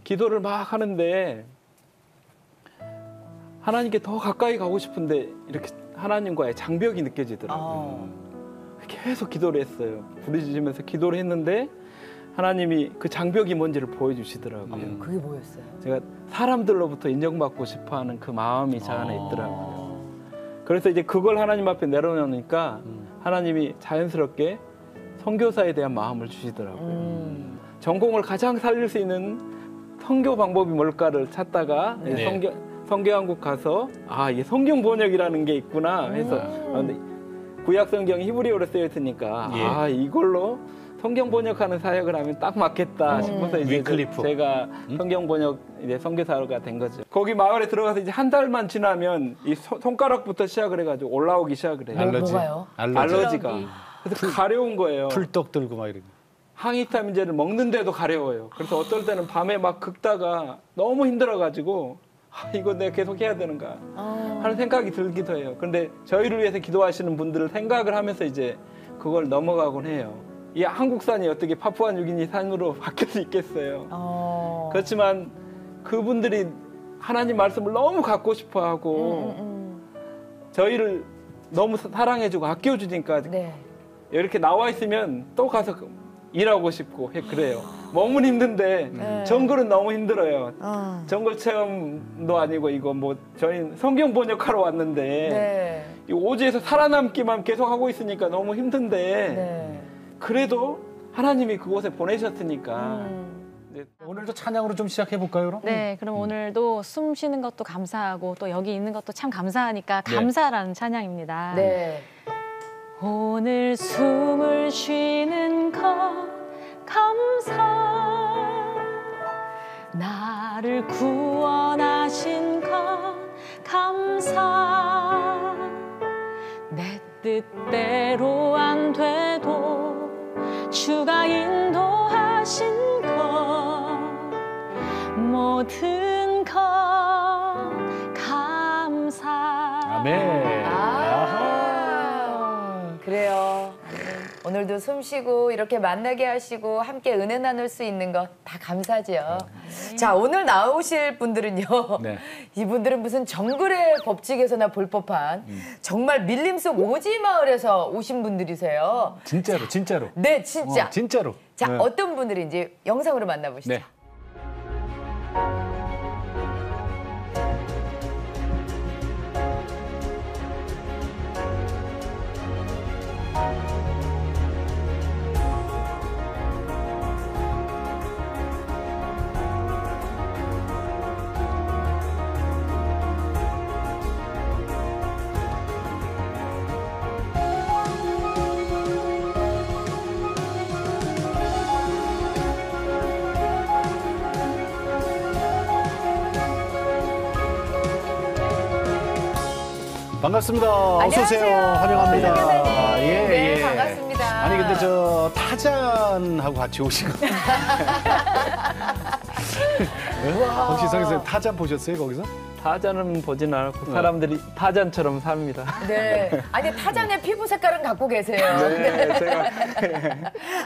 기도를 막 하는데 하나님께 더 가까이 가고 싶은데 이렇게 하나님과의 장벽이 느껴지더라고요. 계속 기도를 했어요. 부르짖으면서 기도를 했는데 하나님이 그 장벽이 뭔지를 보여주시더라고요. 그게 뭐였어요? 제가 사람들로부터 인정받고 싶어하는 그 마음이 제 안에 있더라고요. 그래서 이제 그걸 하나님 앞에 내려놓으니까 하나님이 자연스럽게 선교사에 대한 마음을 주시더라고요. 전공을 가장 살릴 수 있는 선교 방법이 뭘까를 찾다가 네. 성경한국 가서 이게 성경 번역이라는 게 있구나 해서 근데 구약 성경이 히브리어로 쓰여 있으니까 이걸로 성경 번역하는 사역을 하면 딱 맞겠다 싶어서 이제 위클리프. 제가 성경 번역 이제 선교사가 된 거죠. 거기 마을에 들어가서 이제 한 달만 지나면 이 손가락부터 시작을 해가지고 올라오기 시작을 해요. 뭐가요? 알러지가. 그래서 가려운 거예요. 풀떡 들고 막 이러고. 항히타민제를 먹는데도 가려워요. 그래서 어떨 때는 밤에 막 긁다가 너무 힘들어가지고 이거 내가 계속 해야 되는가 하는 생각이 들기도 해요. 그런데 저희를 위해서 기도하시는 분들을 생각을 하면서 이제 그걸 넘어가곤 해요. 이 한국산이 어떻게 파푸아뉴기니 산으로 바뀔 수 있겠어요. 그렇지만 그분들이 하나님 말씀을 너무 갖고 싶어하고 저희를 너무 사랑해주고 아껴주니까 이렇게 나와 있으면 또 가서 일하고 싶고 그래요. 몸은 힘든데 정글은 너무 힘들어요. 정글 체험도 아니고 이거 뭐 저희 성경 번역하러 왔는데 이 오지에서 살아남기만 계속 하고 있으니까 너무 힘든데 그래도 하나님이 그곳에 보내셨으니까 오늘도 찬양으로 좀 시작해 볼까요, 그럼? 네, 그럼 오늘도 숨 쉬는 것도 감사하고 또 여기 있는 것도 참 감사하니까 감사라는 찬양입니다. 네. 오늘 숨을 쉬는 것 감사, 나를 구원하신 것 감사, 내 뜻대로 안 돼도 주가 인도하신 것 모든 것 감사. 아멘. 그래요. 오늘도 숨 쉬고 이렇게 만나게 하시고 함께 은혜 나눌 수 있는 것 다 감사죠. 자, 오늘 나오실 분들은요. 이분들은 무슨 정글의 법칙에서나 볼 법한 정말 밀림 속 오지 마을에서 오신 분들이세요. 진짜로, 진짜로. 네, 진짜. 진짜로. 자, 어떤 분들인지 영상으로 만나보시죠. 네. 반갑습니다. 어서 오세요. 환영합니다. 네, 반갑습니다. 아니 근데 저 타잔하고 같이 오신 거. 혹시 성에서 타잔 보셨어요 거기서? 타잔은 보진 않았고 사람들이 타잔처럼 삽니다. 네. 아니 타잔의 피부 색깔은 갖고 계세요. 네, 제가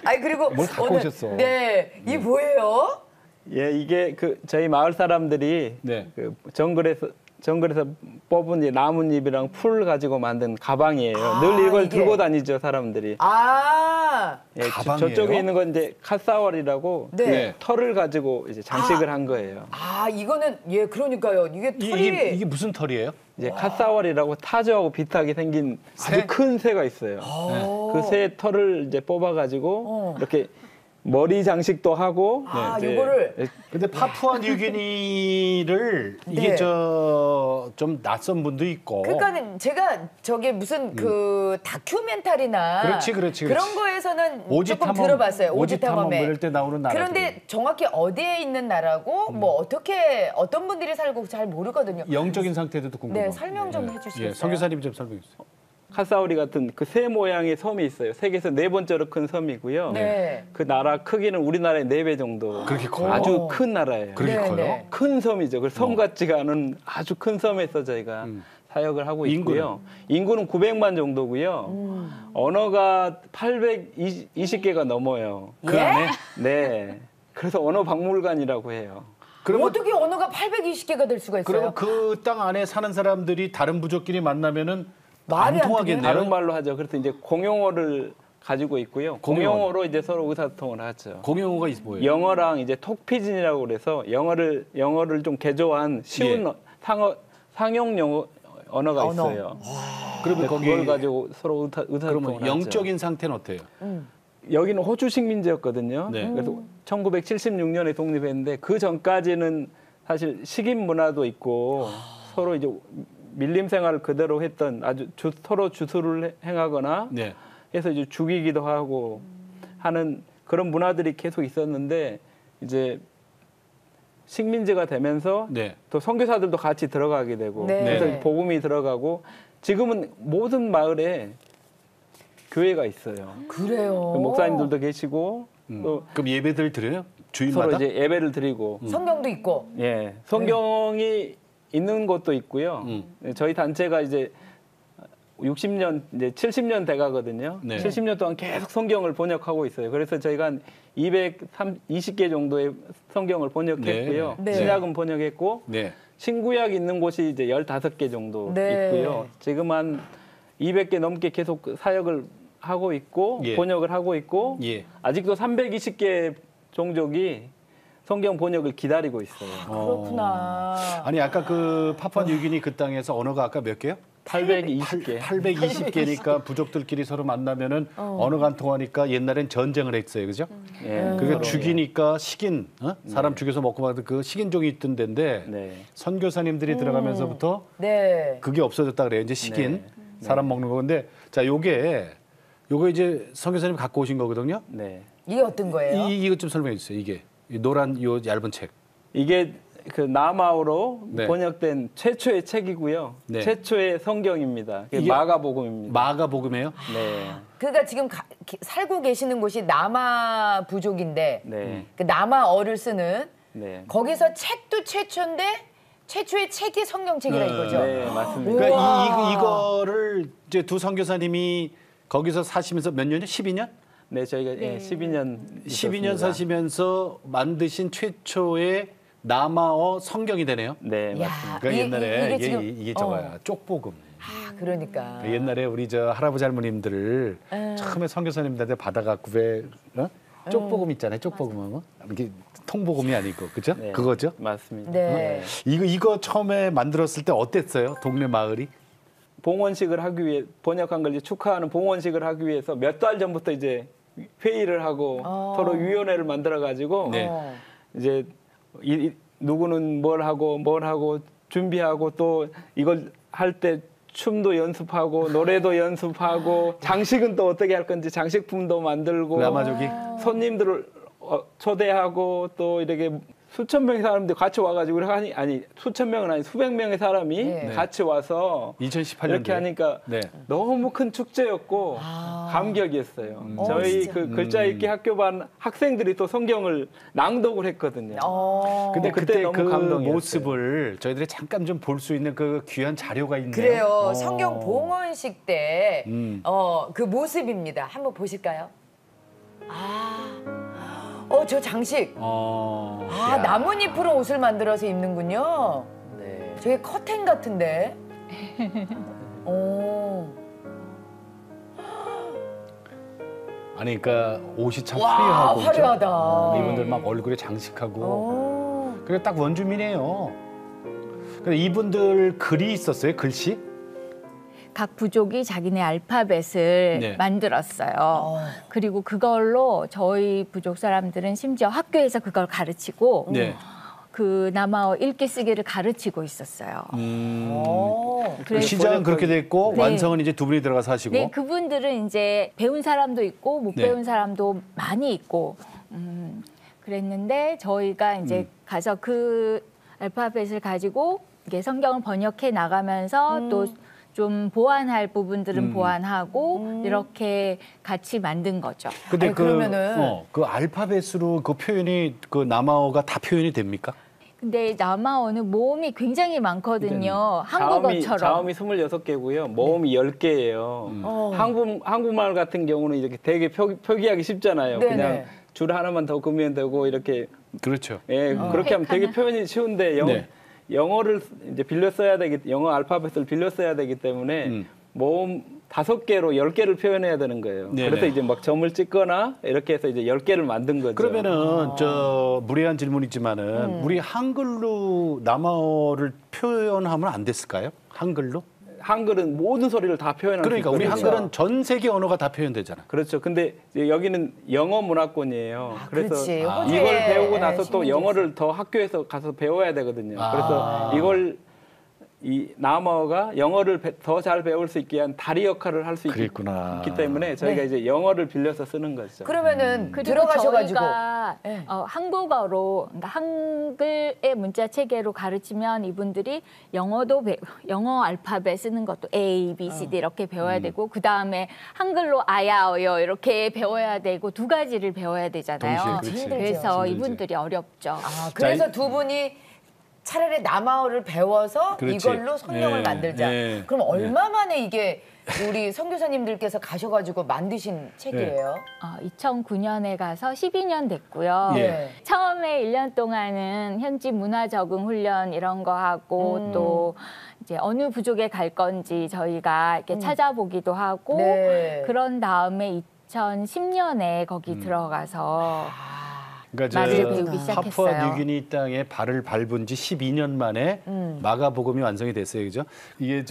아니 그리고 뭘 갖고 오셨어? 네, 이 뭐예요? 이게 저희 마을 사람들이 그 정글에서 뽑은 나뭇잎이랑 풀 가지고 만든 가방이에요. 늘 이걸 들고 다니죠, 사람들이. 가방이에요? 저쪽에 있는 건 이제 갓사월이라고 털을 가지고 이제 장식을 한 거예요. 이거는 그러니까요. 이게 털이 이게 무슨 털이에요? 이제 갓사월이라고 타조하고 비슷하게 생긴 아주 큰 새가 있어요. 그 새 털을 이제 뽑아 가지고 이렇게 머리 장식도 하고. 이거를. 근데 파푸아 뉴기니를 이게 좀 낯선 분도 있고. 그러니까는 제가 저게 무슨 그 다큐멘터리나 그렇지. 그런 거에서는 오지 조금 탐험, 들어봤어요. 오지 탐험 이럴 때 나오는 나라. 그런데 정확히 어디에 있는 나라고 뭐 어떤 분들이 살고 잘 모르거든요. 영적인 상태도 궁금해요. 네, 설명 좀 해주시겠어요? 선교사님 좀 설명해 주세요. 카사오리 같은 그 새 모양의 섬이 있어요. 세계에서 4번째로 큰 섬이고요. 네. 그 나라 크기는 우리나라의 4배 정도. 그렇게 커요? 아주 큰 나라예요. 그렇게 커요? 네. 큰 섬이죠. 그 섬 같지가 않은 아주 큰 섬에서 저희가 사역을 하고 있고요. 인구는 900만 정도고요. 언어가 820개가 넘어요. 그 안에? 네. 그래서 언어박물관이라고 해요. 그러면 어떻게 언어가 820개가 될 수가 있어요? 그러면 그 땅 안에 사는 사람들이 다른 부족끼리 만나면은 말이 안 안 통하겠네요. 다른 말로 하죠. 그래서 이제 공용어를 가지고 있고요. 공용어로 이제 서로 의사소통을 하죠. 공용어가 뭐예요? 영어랑 이제 톡피진이라고 그래서 영어를 좀 개조한 쉬운 예. 상용 영어 언어가 언어. 있어요. 그러면 그걸 가지고 서로 의사소통을 그러면 하죠. 영적인 상태는 어때요? 여기는 호주 식민지였거든요. 네. 그래서 1976년에 독립했는데 그 전까지는 사실 식인 문화도 있고 서로 이제 밀림 생활을 그대로 했던 아주 서로 주술을 행하거나 네. 해서 이제 죽이기도 하고 하는 그런 문화들이 계속 있었는데 이제 식민지가 되면서 네. 또 선교사들도 같이 들어가게 되고 네. 그래서 네. 복음이 들어가고 지금은 모든 마을에 교회가 있어요. 그래요. 목사님들도 계시고 또 그럼 예배들 드려요? 서로 주일마다? 이제 예배를 드리고 성경도 있고. 예 성경이 있는 곳도 있고요. 저희 단체가 이제 60년 이제 70년 돼가거든요. 네. 70년 동안 계속 성경을 번역하고 있어요. 그래서 저희가 한 220개 정도의 성경을 번역했고요. 네. 네. 신약은 번역했고 네. 신구약 있는 곳이 이제 15개 정도 네. 있고요. 지금 한 200개 넘게 계속 사역을 하고 있고 예. 번역을 하고 있고 예. 아직도 320개 종족이 성경 번역을 기다리고 있어요. 그렇구나. 아니 아까 그 파푸아뉴기니 그 땅에서 언어가 아까 몇 개요? 820개. 820개니까 부족들끼리 서로 만나면은 언어가 안 통하니까 옛날엔 전쟁을 했어요, 그죠? 예. 그게 서로, 죽이니까 식인, 사람 죽여서 먹고 받은 그 식인종이 있던 데인데 네. 선교사님들이 들어가면서부터 네. 그게 없어졌다 그래요. 이제 식인, 네. 사람 먹는 건데, 자, 요거 이제 선교사님 갖고 오신 거거든요. 네. 이게 어떤 거예요? 이것 좀 설명해 주세요. 이게 이 노란 요 얇은 책. 이게 그 남아어로 네. 번역된 최초의 책이고요. 네. 최초의 성경입니다. 그게 이게 마가복음입니다. 마가복음이에요? 네. 그러니까 지금 살고 계시는 곳이 남아 부족인데 네. 그 남아어를 쓰는 네. 거기서 책도 최초인데 최초의 책이 성경책이라 이거죠. 네, 맞습니다. 그러니까 우와. 이거를 이제 두 선교사님이 거기서 사시면서 몇 년이요? 12년? 네, 저희가 예, 12년 12년 사시면서 만드신 최초의 남아어 성경이 되네요. 네, 야. 맞습니다. 그러니까 옛날에 이게 이게, 지금- 이게 저거야. 쪽복음. 아, 그러니까. 옛날에 우리 저 할아버지 할머님들을 처음에 선교사님들한테 받아갖고 왜 쪽복음 있잖아요. 쪽복음은 이렇게 통복음이 아니고 그죠? 네, 그거죠? 맞습니다. 네. 이거 처음에 만들었을 때 어땠어요? 동네 마을이? 봉헌식을 하기 위해 번역한 걸 이제 축하하는 봉헌식을 하기 위해서 몇 달 전부터 이제 회의를 하고 서로 위원회를 만들어 가지고 네. 이제 누구는 뭘 하고 준비하고 또 이걸 할 때 춤도 연습하고 노래도 연습하고 장식은 또 어떻게 할 건지 장식품도 만들고 남아족이? 손님들을 초대하고 또 이렇게 수천 명의 사람들이 같이 와가지고 아니 수천 명은 아니 수백 명의 사람이 네. 같이 와서 2018년도에. 이렇게 하니까 네. 너무 큰 축제였고 감격이었어요. 저희 진짜. 그 글자 읽기 학교반 학생들이 또 성경을 낭독을 했거든요. 근데 그때 그때 너무 그 감동이었어요. 모습을 저희들이 잠깐 좀 볼 수 있는 그 귀한 자료가 있네요. 그래요. 성경 봉헌식 때 그 음. 모습입니다. 한번 보실까요? 저 장식. 야. 나뭇잎으로 옷을 만들어서 입는군요. 네. 저게 커튼 같은데. 아니 그러니까 옷이 참 와, 화려하고 그죠? 화려하다. 이분들 막 얼굴에 장식하고 오. 그게 딱 원주민이에요. 근데 이분들 글이 있었어요, 글씨? 각 부족이 자기네 알파벳을 네. 만들었어요. 그리고 그걸로 저희 부족 사람들은 심지어 학교에서 그걸 가르치고 네. 그 남아어 읽기 쓰기를 가르치고 있었어요. 그래서 시작은 그렇게 됐고 네. 완성은 이제 두 분이 들어가서 하시고. 네, 그분들은 이제 배운 사람도 있고 못 네. 배운 사람도 많이 있고 그랬는데 저희가 이제 가서 그 알파벳을 가지고 이게 성경을 번역해 나가면서 또 좀 보완할 부분들은 보완하고 이렇게 같이 만든 거죠. 근데 아니, 그러면은 그 알파벳으로 그 표현이 그 남아어가 다 표현이 됩니까? 근데 남아어는 모음이 굉장히 많거든요. 한국어처럼. 자음이 26개고요. 모음이 10개예요. 한국말 같은 경우는 이렇게 되게 표기하기 쉽잖아요. 네네. 그냥 줄 하나만 더 그으면 되고 이렇게 그렇죠. 예, 그렇게 하면 되게 표현이 쉬운데 네. 영어를 이제 빌려 써야 영어 알파벳을 빌려 써야 되기 때문에 모음 5개로 10개를 표현해야 되는 거예요. 네네. 그래서 이제 막 점을 찍거나 이렇게 해서 이제 10개를 만든 거죠. 그러면은 저 무례한 질문이지만은 우리 한글로 남아어를 표현하면 안 됐을까요? 한글로? 한글은 모든 소리를 다 표현할 수 그러니까 있거든요. 우리 한글은 전 세계 언어가 다 표현되잖아. 그렇죠. 근데 이제 여기는 영어 문화권이에요. 그래서 그렇지. 이걸 호주에, 배우고 예, 나서 또 식민지 영어를 더 학교에서 가서 배워야 되거든요. 그래서 이걸 이 남어가 영어를 더 잘 배울 수 있게 한 다리 역할을 할 수 있기 때문에 저희가 이제 영어를 빌려서 쓰는 거죠. 그러면은 그리고 들어가셔가지고 저희가 네. 한국어로 그러니까 한글의 문자 체계로 가르치면 이분들이 영어 알파벳 쓰는 것도 A, B, C, D 이렇게 배워야 되고 그 다음에 한글로 아야, 어여 이렇게 배워야 되고 두 가지를 배워야 되잖아요. 동시에, 그렇지. 그래서 힘들지. 이분들이 어렵죠. 그래서 두 분이 차라리 남아어를 배워서 그렇지. 이걸로 성경을 예, 만들자. 예, 그럼 얼마 만에 이게 우리 선교사님들께서 가셔가지고 만드신 책이에요? 2009년에 가서 12년 됐고요. 예. 처음에 1년 동안은 현지 문화 적응 훈련 이런 거 하고 또 이제 어느 부족에 갈 건지 저희가 이렇게 찾아보기도 하고 네. 그런 다음에 2010년에 거기 들어가서 그러니까 말을 배우기 시작했어요. 파푸아 뉴기니 땅에 발을 밟은 지 12년 만에 마가복음이 완성이 됐어요. 그죠? 이게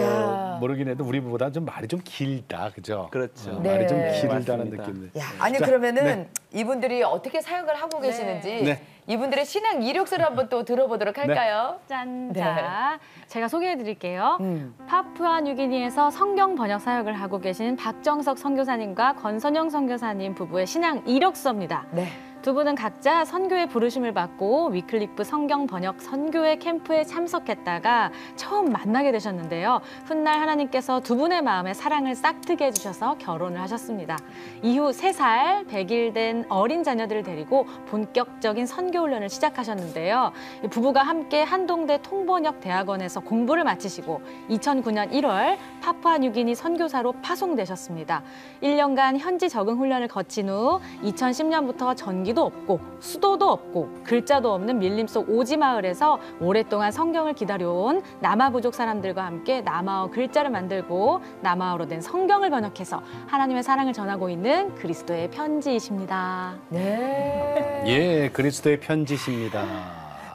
야. 모르긴 해도 우리보다 좀 말이 좀 길다. 그죠? 그렇죠. 네. 말이 좀 길다는 맞습니다. 느낌이. 야, 아니 그러면은 이분들이 어떻게 사역을 하고 계시는지 네. 이분들의 신앙 이력서를 한번 또 들어보도록 할까요? 짠! 네. 자, 제가 소개해드릴게요. 음. 파푸아 뉴기니에서 성경 번역 사역을 하고 계신 박정석 선교사님과 권선영 선교사님 부부의 신앙 이력서입니다. 네. 두 분은 각자 선교의 부르심을 받고 위클리프 성경 번역 선교회 캠프에 참석했다가 처음 만나게 되셨는데요. 훗날 하나님께서 두 분의 마음에 사랑을 싹트게 해주셔서 결혼을 하셨습니다. 이후 3살, 100일 된 어린 자녀들을 데리고 본격적인 선교 훈련을 시작하셨는데요. 이 부부가 함께 한동대 통번역 대학원에서 공부를 마치시고 2009년 1월 파푸아 뉴기니 선교사로 파송되셨습니다. 1년간 현지 적응 훈련을 거친 후 2010년부터 전기도 없고 수도도 없고 글자도 없는 밀림 속 오지 마을에서 오랫동안 성경을 기다려온 남아 부족 사람들과 함께 남아어 글자를 만들고 남아어로 된 성경을 번역해서 하나님의 사랑을 전하고 있는 그리스도의 편지이십니다. 네. 예, 그리스도의 편지십니다.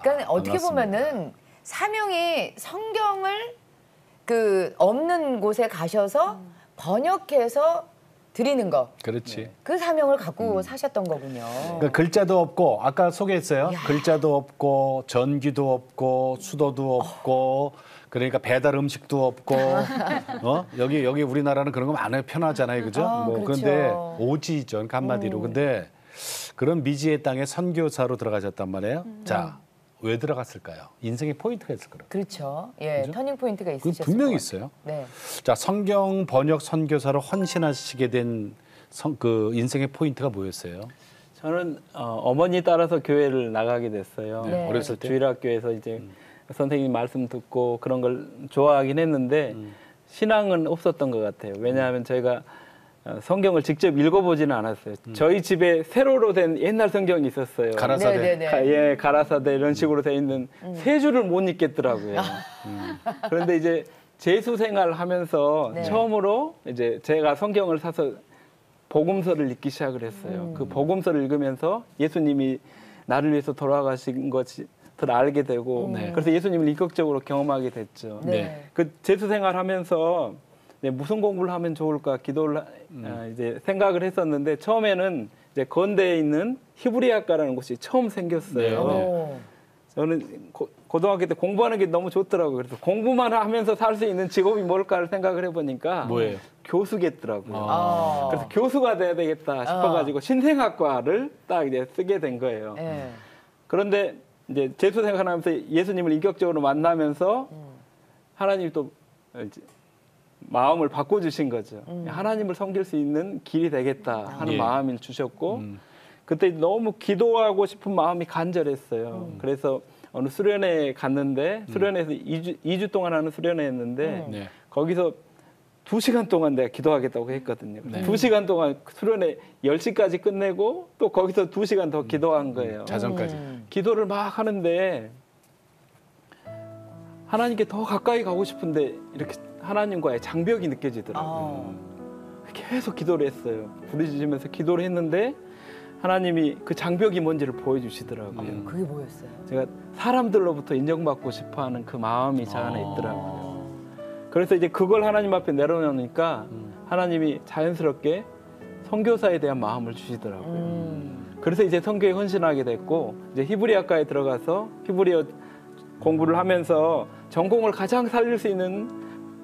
그러니까 어떻게 반갑습니다. 보면은 사명이 성경을 그 없는 곳에 가셔서 번역해서 드리는 거. 그렇지. 그 사명을 갖고 사셨던 거군요. 그러니까 글자도 없고 아까 소개했어요. 글자도 없고 전기도 없고 수도도 없고 그러니까 배달 음식도 없고 여기 우리나라는 그런 거 많아요. 편하잖아요. 그죠? 그렇죠. 그런데 오지죠. 그러니까 한마디로. 근데 그런 미지의 땅에 선교사로 들어가셨단 말이에요. 자, 왜 들어갔을까요? 인생의 포인트가 있을 거라고. 그렇죠. 예, 그죠? 터닝 포인트가 그 있으셨을 분명히 것 있어요. 같아요. 네. 자, 성경 번역 선교사로 헌신하시게 된 그 인생의 포인트가 뭐였어요? 저는 어머니 따라서 교회를 나가게 됐어요. 네. 어렸을 때? 주일학교에서 이제 선생님 말씀 듣고 그런 걸 좋아하긴 했는데 신앙은 없었던 것 같아요. 왜냐하면 저희가 성경을 직접 읽어보지는 않았어요. 저희 집에 세로로 된 옛날 성경이 있었어요. 가라사대. 네네네. 예, 가라사대 이런 식으로 돼 있는 세 줄을 못 읽겠더라고요. 그런데 이제 재수 생활하면서 네. 처음으로 이제 제가 성경을 사서 복음서를 읽기 시작을 했어요. 그 복음서를 읽으면서 예수님이 나를 위해서 돌아가신 것을 알게 되고 그래서 예수님을 인격적으로 경험하게 됐죠. 네. 그 재수 생활하면서 무슨 공부를 하면 좋을까 기도를 이제 생각을 했었는데 처음에는 이제 건대에 있는 히브리학과라는 곳이 처음 생겼어요. 오. 저는 고등학교 때 공부하는 게 너무 좋더라고요. 그래서 공부만 하면서 살 수 있는 직업이 뭘까를 생각을 해보니까 뭐예요? 교수겠더라고요. 그래서 교수가 돼야 되겠다 싶어가지고 신생학과를 딱 이제 쓰게 된 거예요. 예. 그런데 이제 재수 생활하면서 예수님을 인격적으로 만나면서 하나님이 또 이제 마음을 바꿔주신 거죠. 하나님을 섬길 수 있는 길이 되겠다 하는 예. 마음을 주셨고 그때 너무 기도하고 싶은 마음이 간절했어요. 그래서 어느 수련회에 갔는데 수련회에서 2주 동안 하는 수련회였는데 네. 거기서 2시간 동안 내가 기도하겠다고 했거든요. 네. 2시간 동안 수련회 10시까지 끝내고 또 거기서 2시간 더 기도한 거예요. 자정까지. 기도를 막 하는데 하나님께 더 가까이 가고 싶은데 이렇게 하나님과의 장벽이 느껴지더라고요. 계속 기도를 했어요. 부르짖으면서 기도를 했는데 하나님이 그 장벽이 뭔지를 보여주시더라고요. 그게 뭐였어요? 제가 사람들로부터 인정받고 싶어하는 그 마음이 저 안에 있더라고요. 그래서 이제 그걸 하나님 앞에 내려놓으니까 하나님이 자연스럽게 선교사에 대한 마음을 주시더라고요. 그래서 이제 선교에 헌신하게 됐고 이제 히브리학과에 들어가서 히브리어 공부를 하면서 전공을 가장 살릴 수 있는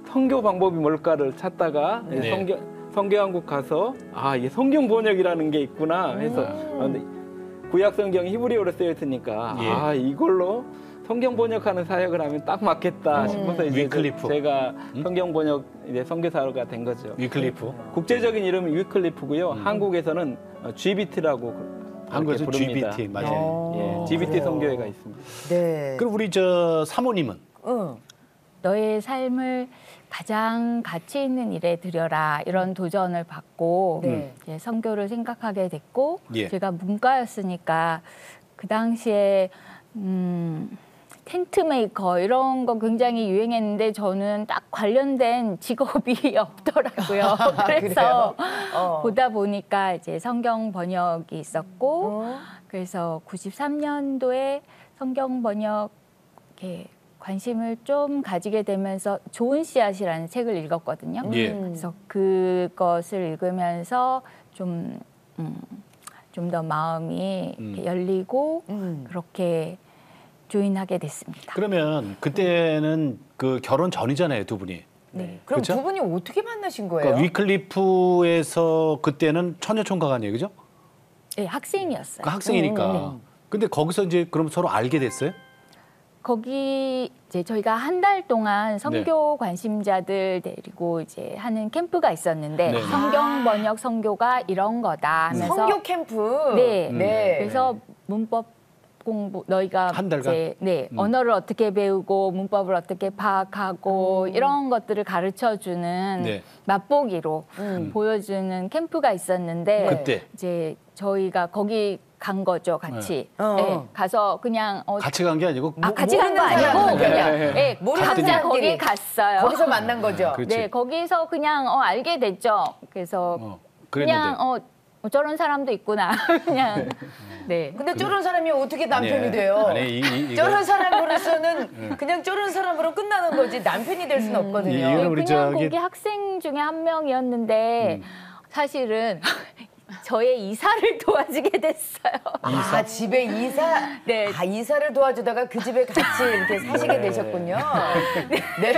선교 방법이 뭘까를 찾다가 네. 성경한국 가서 이게 성경 번역이라는 게 있구나 해서 구약 성경이 히브리어로 쓰여 있으니까 이걸로 성경 번역하는 사역을 하면 딱 맞겠다 싶어서 이제 위클리프. 제가 성경 번역 이제 선교사가 된 거죠. 위클리프. 국제적인 이름은 위클리프고요. 한국에서는 GBT라고 한국에서 부릅니다. GBT 맞아요. 예, GBT 선교회가 있습니다. 네. 그럼 우리 저 사모님은 너의 삶을 가장 가치 있는 일에 들여라 이런 도전을 받고 네. 이제 선교를 생각하게 됐고 예. 제가 문과였으니까 그 당시에 텐트 메이커 이런 거 굉장히 유행했는데 저는 딱 관련된 직업이 없더라고요. 그래서 보다 보니까 이제 성경 번역이 있었고 그래서 93년도에 성경 번역에 관심을 좀 가지게 되면서 좋은 씨앗이라는 책을 읽었거든요. 예. 그래서 그것을 읽으면서 좀 더 마음이 이렇게 열리고 그렇게 조인하게 됐습니다. 그러면 그때는 그 결혼 전이잖아요, 두 분이. 네. 그럼 그렇죠? 두 분이 어떻게 만나신 거예요? 그러니까 위클리프에서 그때는 처녀총각 아니에요, 그죠? 네, 학생이었어요. 그 학생이니까. 근데 거기서 이제 그럼 서로 알게 됐어요? 거기 이제 저희가 한 달 동안 선교 관심자들 데리고 이제 하는 캠프가 있었는데 네. 성경 번역 선교가 이런 거다 하면서 선교 캠프. 네. 네. 그래서 문법 공부 너희가 한 달간? 이제 언어를 어떻게 배우고 문법을 어떻게 파악하고 이런 것들을 가르쳐 주는 네. 맛보기로 보여주는 캠프가 있었는데 그때? 이제 저희가 거기 간 거죠, 같이. 네, 가서 그냥 같이 간 게 아니고 같이 간 거 모르는 아니고 사람한테. 그냥 네, 모르는 각자 사람끼리. 거기 갔어요. 거기서 만난 거죠. 그렇지. 네, 거기서 그냥 알게 됐죠. 그래서 그랬는데. 그냥 저런 사람도 있구나. 그냥 네. 근데 저런 사람이 어떻게 남편이 아니, 돼요? 아니, 이거- 저런 사람으로서는 그냥 저런 사람으로 끝나는 거지 남편이 될 수는 없거든요. 이거는 우리 그냥 저기- 거기 학생 중에 한 명이었는데 사실은 저의 이사를 도와주게 됐어요. 아, 집에 이사? 네. 아, 이사를 도와주다가 그 집에 같이 이렇게 사시게 되셨군요. 네.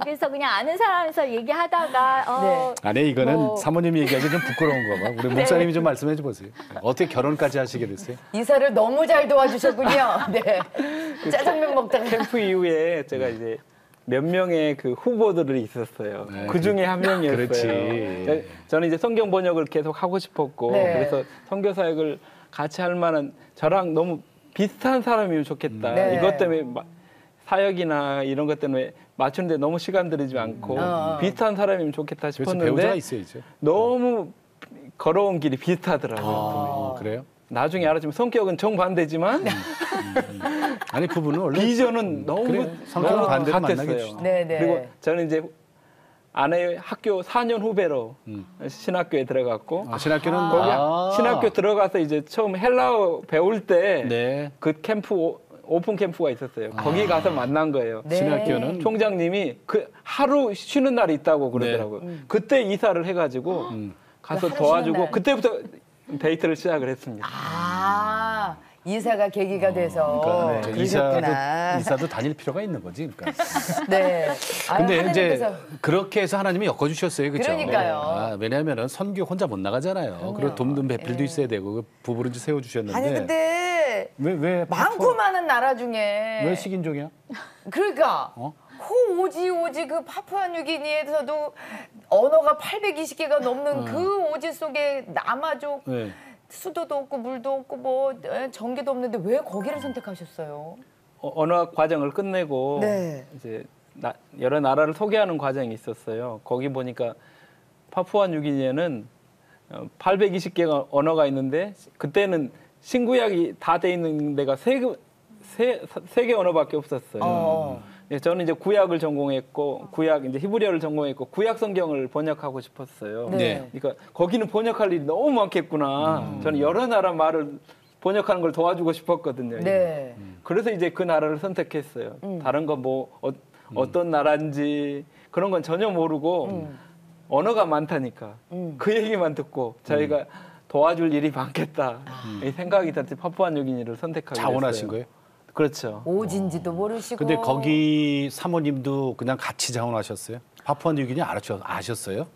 그래서 그냥 아는 사람에서 얘기하다가 네. 아니 이거는 뭐- 사모님이 얘기하기 좀 부끄러운 거 봐. 우리 목사님이 좀 말씀해 줘 보세요. 어떻게 결혼까지 하시게 됐어요? 이사를 너무 잘 도와주셨군요. 네. 짜장면 먹다가. 캠프 이후에 제가 이제 몇 명의 그 후보들이 있었어요. 네, 그 중에 한 명이었어요. 그렇지. 저는 이제 성경 번역을 계속 하고 싶었고 네. 그래서 선교 사역을 같이 할 만한 저랑 너무 비슷한 사람이면 좋겠다. 네. 이것 때문에 사역이나 이런 것 때문에 맞추는데 너무 시간 들이지 않고 비슷한 사람이면 좋겠다 그래서 싶었는데 배우자가 있어야죠. 너무 걸어온 길이 비슷하더라고요. 그래요? 나중에 알았지만 성격은 정반대지만 아니 부부는 원래 비전은 너무 그래, 성격은 너무 반대로 만나게 같았어요. 해주시죠. 네네. 그리고 저는 이제 아내의 학교 4년 후배로 신학교에 들어갔고 신학교는 거기 신학교 들어가서 이제 처음 헬라어 배울 때 그 네. 캠프 오픈 캠프가 있었어요. 거기 가서 만난 거예요. 네. 신학교는 총장님이 그 하루 쉬는 날이 있다고 그러더라고요. 그때 이사를 해가지고 가서 그 하루 도와주고 쉬는 날. 그때부터 데이트를 시작을 했습니다. 아, 이사가 계기가 돼서. 그러니까 그러셨구나. 이사도 다닐 필요가 있는 거지. 그러니까. 네. 아유, 근데 이제 하나님께서. 그렇게 해서 하나님이 엮어주셨어요, 그렇죠? 그러니까요. 왜냐하면은 선교 혼자 못 나가잖아요. 그리고 돈든 배필도 있어야 되고 그 부부를 이제 세워주셨는데. 아니 근데 왜 많고 많은 나라 중에 왜 식인종이야? 그러니까 그 오지 그 파푸아뉴기니에서도 언어가 820개가 넘는 그 오지 속에 남아족 네. 수도도 없고 물도 없고 뭐 전기도 없는데 왜 거기를 선택하셨어요? 언어학 과정을 끝내고 네. 이제 여러 나라를 소개하는 과정이 있었어요. 거기 보니까 파푸아 뉴기니아는 820개가 언어가 있는데 그때는 신구약이 다 돼 있는 데가 세 개 언어밖에 없었어요. 저는 이제 구약을 전공했고 이제 히브리어를 전공했고 구약 성경을 번역하고 싶었어요. 네. 그러니까 거기는 번역할 일이 너무 많겠구나. 저는 여러 나라 말을 번역하는 걸 도와주고 싶었거든요. 네. 그래서 이제 그 나라를 선택했어요. 다른 거 뭐 어떤 나라인지 그런 건 전혀 모르고 언어가 많다니까 그 얘기만 듣고 저희가 도와줄 일이 많겠다 이 생각이 들어서 파푸아 뉴기니를 선택하게 됐어요. 자원하신 거예요? 그렇죠. 오진지도 모르시고. 근데 거기 사모님도 그냥 같이 자원하셨어요? 파푸아 뉴기니아 아셨어요?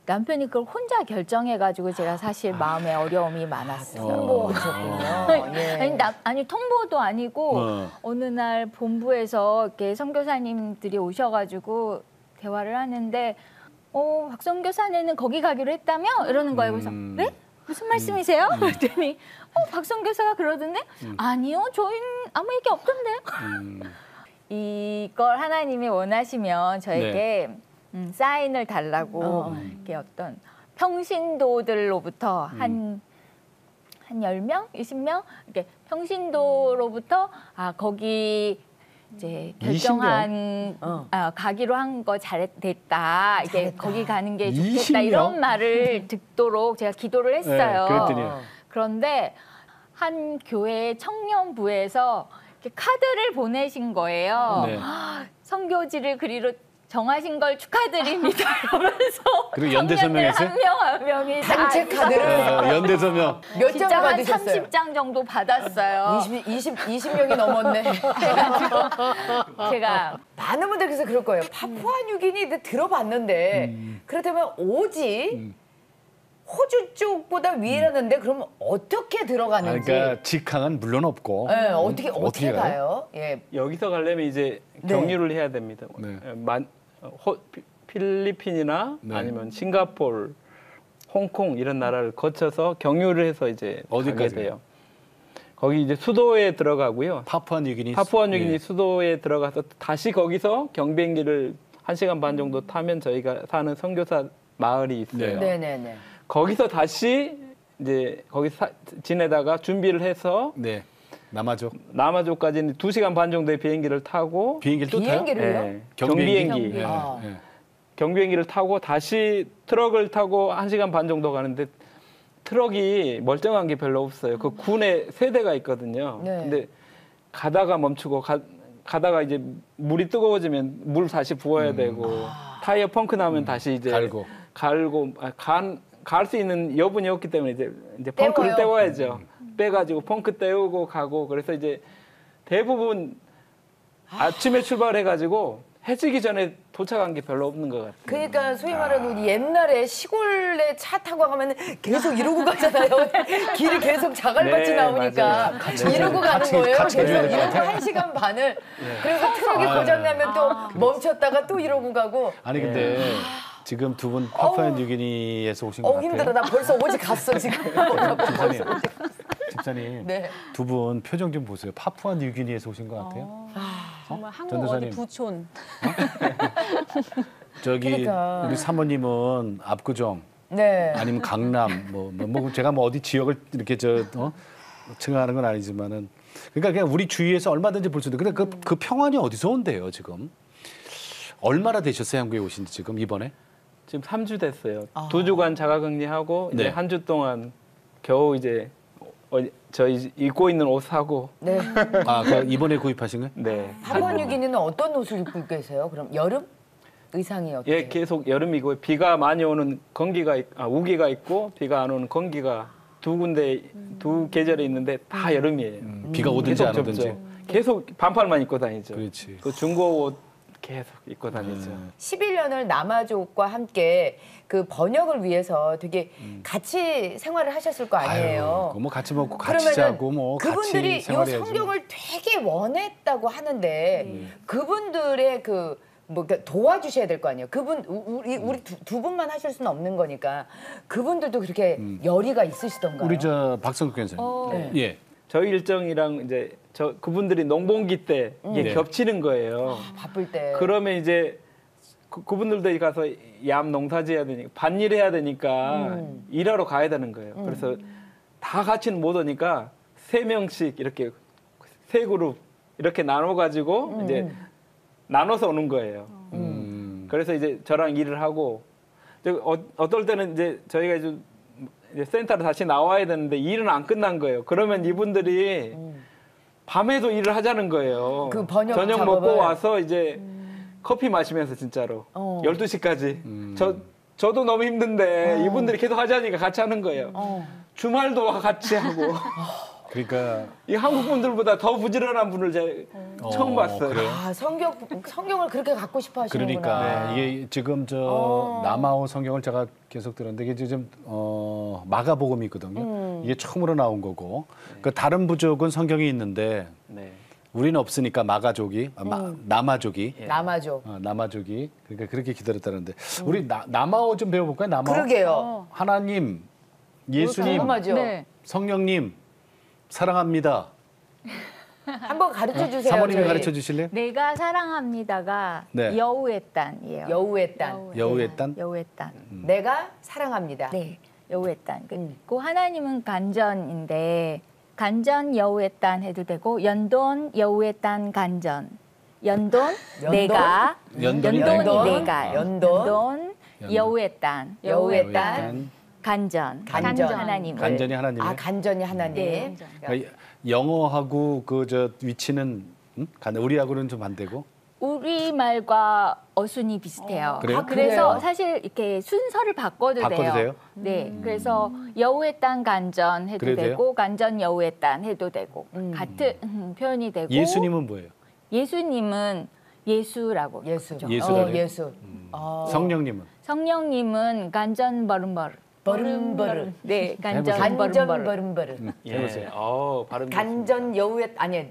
남편이 그걸 혼자 결정해가지고 제가 사실 마음에 어려움이 많았어요. 통보하셨군요. 예. 아니 통보도 아니고 어느 날 본부에서 이렇게 선교사님들이 오셔가지고 대화를 하는데 박 선교사네는 거기 가기로 했다며 이러는 거예요. 그래서 네? 무슨 말씀이세요? 그랬더니 박 선교사가 그러던데 아니요 저희는 아무 얘기 없던데요. 이걸 하나님이 원하시면 저에게 사인을 달라고 이렇게 어떤 평신도들로부터 한 10명, 20명 이렇게 평신도로부터 거기 이제 결정한 가기로 한 거 잘됐다. 이게 거기 가는 게 좋겠다. 20명? 이런 말을 듣도록 제가 기도를 했어요. 네, 그랬더니 그런데 한 교회 청년부에서 이렇게 카드를 보내신 거예요. 네. 선교지를 그리로 정하신 걸 축하드립니다. 이러면서 그리고 연대서명했어요? 한 명 한 명이 단체 다 카드를 연대서명. 몇 장 진짜 한 받으셨어요? 30장 정도 받았어요. 20명이 넘었네. 제가 많은 분들께서 그럴 거예요. 파푸아 뉴기니 들어봤는데 그렇다면 오지 호주 쪽보다 위라는데 그럼 어떻게 들어가는지. 그러니까 직항은 물론 없고. 네, 어떻게 가요? 예. 여기서 가려면 이제 경유를 해야 됩니다. 네. 필리핀이나 네. 아니면 싱가포르, 홍콩 이런 나라를 거쳐서 경유를 해서 이제 가게 어디까지? 돼요. 거기 이제 수도에 들어가고요. 파푸아 뉴기니. 파푸아 뉴기니 수도에 들어가서 다시 거기서 경비행기를 1시간 반 정도 타면 저희가 사는 선교사 마을이 있어요. 네네네. 거기서 다시 이제 거기 지내다가 준비를 해서 네. 남아족. 남아족까지는 2시간 반 정도의 비행기를 타고 비행기를 또 타요? 비행기를요? 네, 경비행기. 경비행기. 네. 경비행기를 타고 다시 트럭을 타고 1시간 반 정도 가는데 트럭이 멀쩡한 게 별로 없어요. 그 군에 3대가 있거든요. 네. 근데 가다가 멈추고 가다가 이제 물이 뜨거워지면 물 다시 부어야 되고 타이어 펑크 나면 다시 이제 갈고 갈 수 있는 여분이 없기 때문에 이제 펑크를 떼워야죠. 빼가지고 펑크 떼우고 가고 그래서 이제 대부분 아침에 출발해가지고 해지기 전에 도착한 게 별로 없는 것 같아요. 그러니까 소위 말하는 우리 옛날에 시골에 차 타고 가면 계속 이러고 가잖아요. 길이 계속 자갈밭이 네, 나오니까 맞아요. 이러고 가는 거예요. 같이 계속 가야 될 것 이러고 1시간 반을. 그래서 트럭이 고장나면 또 멈췄다가 또 이러고 가고. 아니 근데 지금 두 분 파푸아 뉴기니에서 오신 것 같아요. 힘들어. 나 벌써 오지 갔어 지금. 집사님, 네. 두 분 표정 좀 보세요. 파푸아 뉴기니에서 오신 것 같아요. 정말 한국 전도사님. 어디 부촌. 저기 그러니까. 우리 사모님은 압구정 네. 아니면 강남 뭐 제가 뭐 어디 지역을 이렇게 칭하는 건 아니지만은 그러니까 그냥 우리 주위에서 얼마든지 볼 수 있는데 근데 그 평안이 어디서 온대요 지금? 얼마나 되셨어요 한국에 오신 지 지금 이번에? 지금 3주 됐어요. 2주간 자가격리하고 이제 네. 한 주 동안 겨우 이제 저희 입고 있는 옷 사고. 네. 그 이번에 구입하신 거예요? 네. 파푸아 뉴기니는 어떤 옷을 입고 계세요? 그럼 여름? 의상이 어때요? 예, 계속 여름이고 비가 많이 오는 우기가 있고 비가 안 오는 건기가 두 계절에 있는데 다 여름이에요. 비가 오든지 안 오든지. 좁죠. 계속 반팔만 입고 다니죠. 그렇지. 그 중고 옷 계속 입고 다니죠. 11년을 남아족과 함께 그 번역을 위해서 되게 같이 생활을 하셨을 거 아니에요. 뭐 같이 먹고 같이 그러면은 자고 뭐 그분들이 같이 이 생활해야죠. 성경을 되게 원했다고 하는데 그분들의 그러니까 도와주셔야 될 거 아니에요. 그분 우리 두 분만 하실 수는 없는 거니까 그분들도 그렇게 열의가 있으시던가요? 우리 저 박성규 교수님. 네. 예. 저희 일정이랑 이제 그분들이 농번기 때 이게 네. 겹치는 거예요. 바쁠 때. 그러면 이제 그분들도 가서 얌 농사지어야 되니까 밭일해야 되니까 일하러 가야 되는 거예요. 그래서 다 같이는 못 오니까 3명씩 이렇게 3그룹 이렇게 나눠 가지고 이제 나눠서 오는 거예요. 그래서 이제 저랑 일을 하고 어떨 때는 이제 저희가 이제 센터로 다시 나와야 되는데 일은 안 끝난 거예요. 그러면 이분들이 밤에도 일을 하자는 거예요. 그 번역 저녁 작업을. 먹고 와서 이제 커피 마시면서 진짜로 12시까지. 저도 너무 힘든데 이분들이 계속 하자니까 같이 하는 거예요. 주말도 같이 하고. 그러니까 이 한국 분들보다 더 부지런한 분을 제가 처음 봤어요. 그래요? 아, 성경을 그렇게 갖고 싶어 하시는구나. 그러니까 이게 지금 저 남아오 성경을 제가 계속 들었는데 이게 지금 마가복음이 있거든요. 이게 처음으로 나온 거고 그 다른 부족은 성경이 있는데 네. 우리는 없으니까 마가족이 남아족이 예. 남아죠. 남아족이 그러니까 그렇게 기다렸다는데 우리 남아오 좀 배워볼까요? 남아오. 그러게요. 하나님, 예수님, 궁금하죠. 네. 성령님 사랑합니다. 한번 가르쳐 주세요. 사모님이 저희. 가르쳐 주실래요? 내가 사랑합니다가 네. 여우의 땅이에요. 여우의 땅. 여우의 땅? 여우의 땅. 내가 사랑합니다. 네, 여우의 땅. 그 하나님은 간전인데 간전 여우의 땅 해도 되고 연돈 여우의 땅 간전. 연돈 내가 연돈이 연돈, 내가 연돈, 여우의 땅 여우의 땅, 간전. 간전. 하나님을. 간전이 하나님. 아 간전이 하나님. 네. 그러니까 영어하고 그 저 위치는 우리하고는 좀 반대고. 우리 말과 어순이 비슷해요. 그래요? 아, 그래서 그래요? 사실 이렇게 순서를 바꿔도 바꿔도 돼요? 네, 그래서 여우의 땅 간전 해도 그래도 되고 간전 여우의 땅 해도 되고 같은 표현이 되고 예수님은 뭐예요? 예수님은 예수라고 예수. 그러죠. 예수라고요? 예수. 성령님은 성령님은 간전 버름버르. 버름버르. 네, 간전 간전 버름버르. 버름버르. 해보세요. 발음 간전 여우의 아니.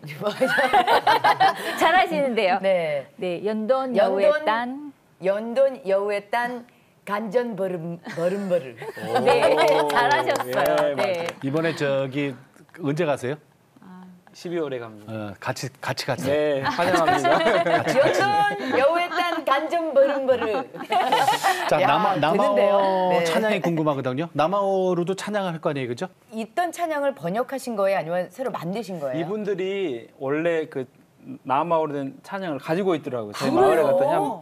잘하시는데요. 네. 네, 연돈 여우의 연돈, 땅. 연돈 여우의 땅 간전 버름버르. 네, 잘하셨어요. 예, 네. 이번에 저기 언제 가세요? 12월에 갑니다. 같이 갔어요. 네, 환영합니다. 연돈 여우의 땅 간전 버름버르. 자, 야, 남아오 되는데요? 네. 찬양이 궁금하거든요. 남아오로도 찬양을 할 거 아니에요, 그죠? 있던 찬양을 번역하신 거예요? 아니면 새로 만드신 거예요? 이분들이 원래 그 남아오로 된 찬양을 가지고 있더라고요. 저희 그래요? 마을에 갔더니 한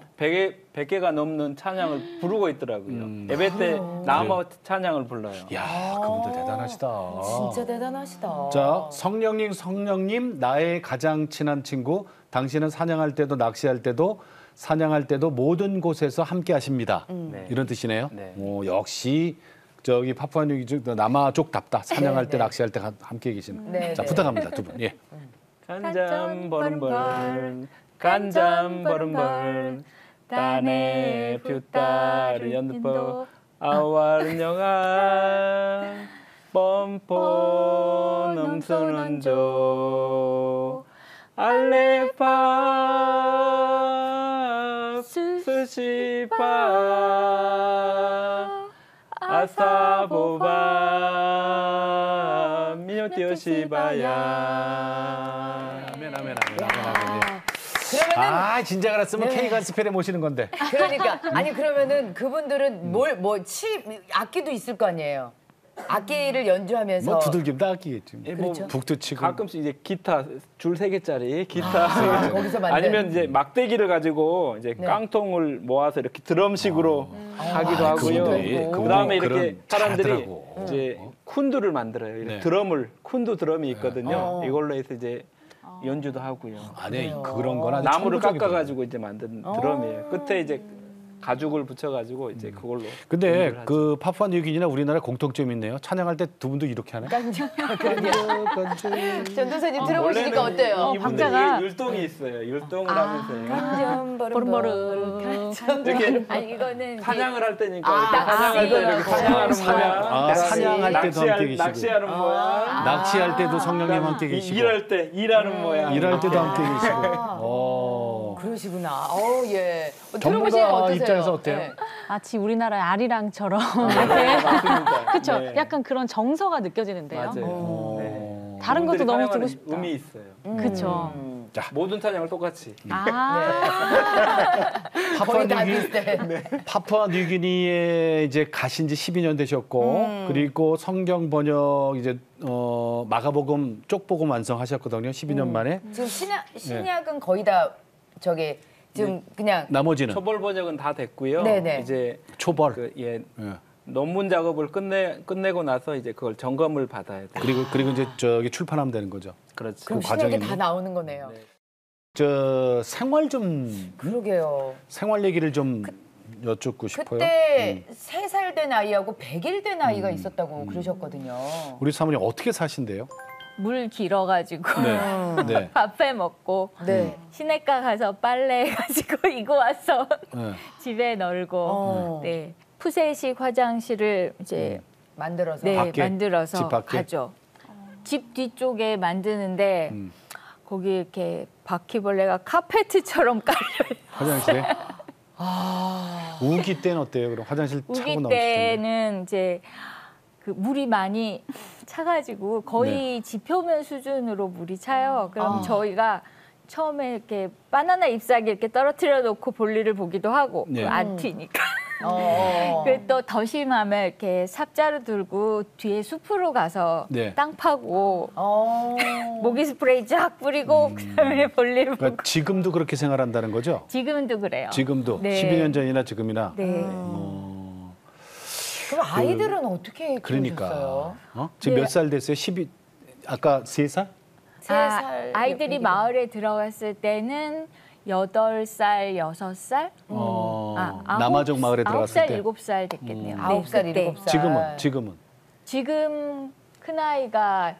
100개가 넘는 찬양을 부르고 있더라고요. 예배 때 남아오 찬양을 불러요. 야, 그분들 대단하시다. 진짜 대단하시다. 자, 성령님, 나의 가장 친한 친구. 당신은 사냥할 때도 낚시할 때도 사냥할 때도 모든 곳에서 함께 하십니다. 네. 이런 뜻이네요. 네. 오, 역시 저기 파푸아뉴기주 남아족답다. 사냥할 네, 때 네. 낚시할 때 함께 계시는. 네, 자, 네. 부탁합니다, 두 분. 예. 간잠 버름벌 간잠 버름벌 딴에 뷰따르 연두법 아와른 영아 뻔포 넘소는조 알레파 스시파 아사보바 미뇨티오시바야 아멘. 그러면은 아, 진작 알았으면 K가 스펠에 모시는 건데. 그러니까 아니 그러면은 그분들은 악기도 있을 거 아니에요. 악기를 연주하면서 뭐 두들기면 다 아끼겠지. 예, 뭐 북도 치고. 가끔씩 이제 기타 줄 3개짜리 기타 거기서 만든 아니면 이제 막대기를 가지고 이제 네. 깡통을 모아서 이렇게 드럼식으로 하기도 아, 하고요. 그분들이 그다음에 그런 이렇게 사람들이 잘하더라고. 이제 쿤두를 만들어요. 이렇게 네. 드럼을 쿤두 드럼이 있거든요. 이걸로 해서 이제 연주도 하고요. 아니, 그런 건 아주 나무를 천부적이다. 깎아가지고 이제 만든 드럼이에요. 끝에 이제 가죽을 붙여가지고 이제 그걸로. 근데 연주를 하죠. 그 파푸아뉴기니나 우리나라 공통점이 있네요. 찬양할 때 두 분도 이렇게 하나요? 전도사님 들어보시니까 원래는 어때요? 이분들 박자가- 율동이 있어요. 율동을 하면서 간전 버름버름. 이렇게 아니 이거는 사냥을 할 때니까 아, 이렇게 사냥할 때 이렇게 사냥하는 모양, 아, 사냥할 때도 함께 계시고. 낚시하는 모양, 낚시할 때도 성령님 함께 계시고. 일할 때 일하는 모양, 일할 때도 함께 계시고. 그러시구나. 예. 들어보시니까 전문가 어떠세요? 입장에서 어때요? 네. 마치 우리나라의 아리랑처럼 네, 맞습니다. 그렇죠. 네. 약간 그런 정서가 느껴지는데요. 맞아요. 어. 네. 다른 것도 너무 쓰고 사용하는 싶다. 의미 있어요. 그렇죠. 자, 모든 찬양을 똑같이. 거의 다 비슷해. 파푸아 뉴기니에 이제 가신 지 12년 되셨고 그리고 성경 번역 이제 마가복음 쪽복음 완성하셨거든요. 12년 만에. 지금 신약은 거의 다 저기 지금 그냥 나머지는 초벌 번역은 다 됐고요. 네네. 이제 초벌. 논문 작업을 끝내고 나서 이제 그걸 점검을 받아야 돼요. 그리고 이제 저기 출판하면 되는 거죠. 그렇죠. 그럼 그 신약이 과정이 다 있네. 나오는 거네요. 네. 저 생활 좀 그러게요. 생활 얘기를 좀 여쭙고 싶어요. 그때 3살 된 아이하고 100일 된 아이가 있었다고 그러셨거든요. 우리 사모님 어떻게 사신대요? 물 길어가지고 네. 네. 밥해 먹고 네. 시내가 가서 빨래 해가지고 이거 와서 네. 집에 널고 어. 네 푸세식 화장실을 이제 만들어서. 네 밖에? 집 만들어서 밖에? 가죠. 집 뒤쪽에 만드는데 거기 이렇게 바퀴벌레가 카페트처럼 깔려. 화장실에? 우기 때는 어때요? 그럼 화장실 차고 우기 넘칠 텐데. 때는 이제 그 물이 많이 차가지고 거의 네. 지표면 수준으로 물이 차요. 그럼 저희가 처음에 이렇게 바나나 잎사귀 이렇게 떨어뜨려 놓고 볼일을 보기도 하고 네. 안 튀니까. 어. 또 더 심하면 이렇게 삽자루 들고 뒤에 숲으로 가서 네. 땅 파고 어. 모기 스프레이 쫙 뿌리고 그다음에 볼일을 보고. 그러니까 지금도 그렇게 생활한다는 거죠? 지금도 그래요. 지금도 네. 12년 전이나 지금이나. 네. 그럼 아이들은 어떻게 그러니까. 키우셨어요? 지금 네. 몇 살 됐어요? 아까 3살? 3살. 아이들이 마을에 들어갔을 때는 8살, 6살? 남아적 마을에 들어갔을 9살, 때. 7살 됐겠네요. 9살, 그때. 7살. 지금은 지금 큰아이가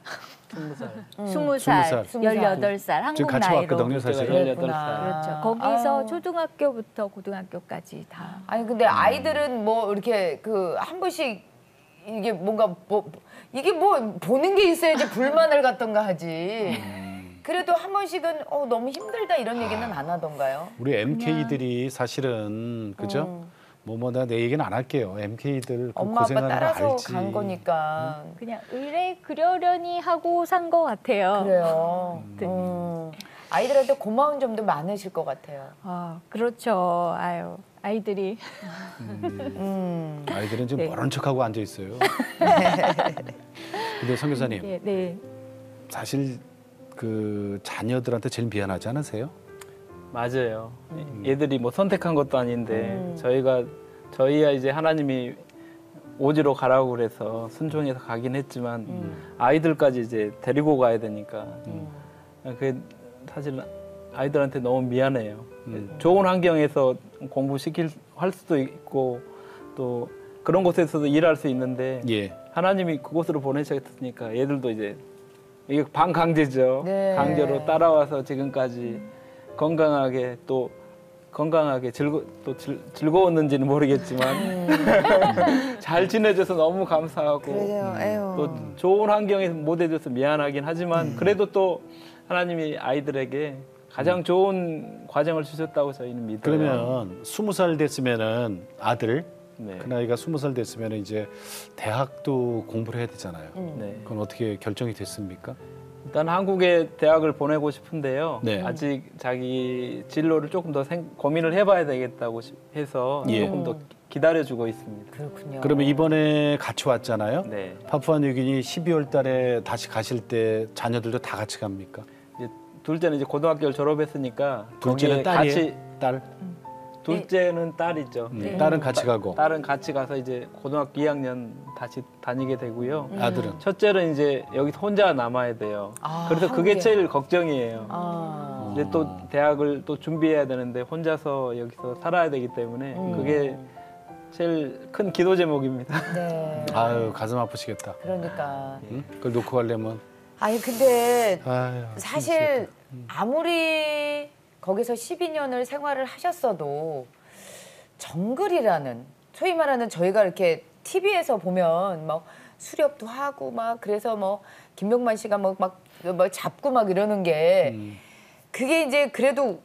20살, 20살. 18살, 한국 지금 같이 나이로. 왔거든요, 사실은. 그랬구나. 그렇죠. 거기서 아유. 초등학교부터 고등학교까지 다. 아니 근데 아이들은 뭐 이렇게 그 한 번씩 이게 뭔가 이게 뭐 보는 게 있어야지 불만을 갖던가 하지. 그래도 한 번씩은 너무 힘들다 이런 얘기는 안 하던가요? 우리 MK들이 사실은 그죠? 나 내 얘기는 안 할게요. MK들 그 엄마 아빠 고생하는 거 따라서 알지. 간 거니까. 그냥 의뢰 그러려니 하고 산 것 같아요. 그래요. 네. 아이들한테 고마운 점도 많으실 것 같아요. 그렇죠. 아이들이. 아이들은 지금 네. 모른 척하고 앉아 있어요. 근데 선교사님, 네, 네. 사실 그 자녀들한테 제일 미안하지 않으세요? 맞아요. 얘들이 뭐 선택한 것도 아닌데 저희야 이제 하나님이 오지로 가라고 그래서 순종해서 가긴 했지만 아이들까지 이제 데리고 가야 되니까 그게 사실 아이들한테 너무 미안해요. 좋은 환경에서 할 수도 있고 또 그런 곳에서도 일할 수 있는데 예. 하나님이 그곳으로 보내셨으니까 얘들도 이제 이게 반강제죠. 네. 강제로 따라와서 지금까지 건강하게 즐거웠는지는 모르겠지만 잘 지내줘서 너무 감사하고 그래요. 또 좋은 환경에서 못 해줘서 미안하긴 하지만 그래도 또 하나님이 아이들에게 가장 좋은 과정을 주셨다고 저희는 믿어요. 그러면 20살 됐으면은 아들, 네. 그 나이가 20살 됐으면 이제 대학도 공부를 해야 되잖아요. 네. 그건 어떻게 결정이 됐습니까? 일단 한국에 대학을 보내고 싶은데요. 네. 아직 자기 진로를 조금 더 고민을 해봐야 되겠다고 해서 예. 조금 더 기다려주고 있습니다. 그렇군요. 그러면 이번에 같이 왔잖아요. 네. 파푸아뉴기니 12월 달에 다시 가실 때 자녀들도 다 같이 갑니까? 이제 둘째는 이제 고등학교를 졸업했으니까 둘째는 거기에 딸이에요? 같이 딸? 둘째는 딸이죠. 딸은 같이 가고 딸은 같이 가서 이제 고등학교 2학년 다시 다니게 되고요. 아들은? 첫째는 이제 여기서 혼자 남아야 돼요. 그래서 한국에. 그게 제일 걱정이에요. 이제 또 대학을 또 준비해야 되는데 혼자서 여기서 살아야 되기 때문에 그게 제일 큰 기도 제목입니다. 네. 아유 가슴 아프시겠다. 그러니까. 응? 그걸 놓고 가려면 아니 근데 아유, 사실 아무리 거기서 12년을 생활을 하셨어도 정글이라는 소위 말하는 저희가 이렇게 TV에서 보면 막 수렵도 하고 막 그래서 뭐 김병만 씨가 막 잡고 막 이러는 게 그게 이제 그래도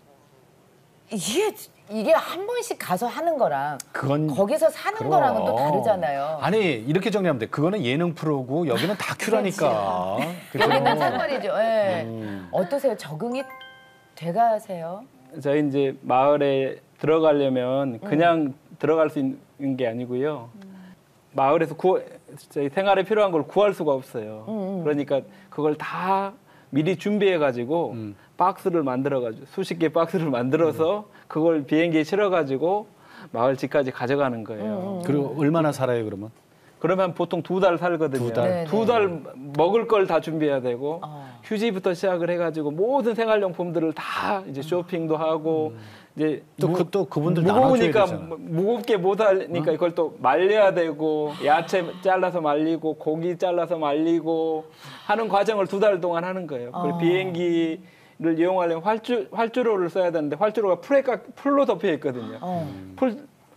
이게 이게 한 번씩 가서 하는 거랑 그건 거기서 사는 그럼. 거랑은 또 다르잖아요. 아니 이렇게 정리하면 돼. 그거는 예능 프로고 여기는 다큐라니까. 그죠? 여기는 생활이죠. 예. 어떠세요? 적응이 돼가세요? 저희 이제 마을에 들어가려면 그냥 들어갈 수 있는 게 아니고요. 마을에서 저희 생활에 필요한 걸 구할 수가 없어요. 그러니까 그걸 다 미리 준비해가지고 박스를 만들어가지고 수십 개 박스를 만들어서 그걸 비행기에 실어가지고 마을 집까지 가져가는 거예요. 그리고 얼마나 살아요 그러면? 그러면 보통 2달 살거든요. 2달? 2달 먹을 걸 다 준비해야 되고 휴지부터 시작을 해가지고 모든 생활용품들을 다 이제 쇼핑도 하고 이제 또 그분들 무거우니까 나눠줘야 되잖아. 무겁게 못 하니까 이걸 또 말려야 되고 야채 잘라서 말리고 고기 잘라서 말리고 하는 과정을 2달 동안 하는 거예요. 그리고 비행기를 이용하려면 활주로를 써야 되는데 활주로가 풀로 덮여 있거든요.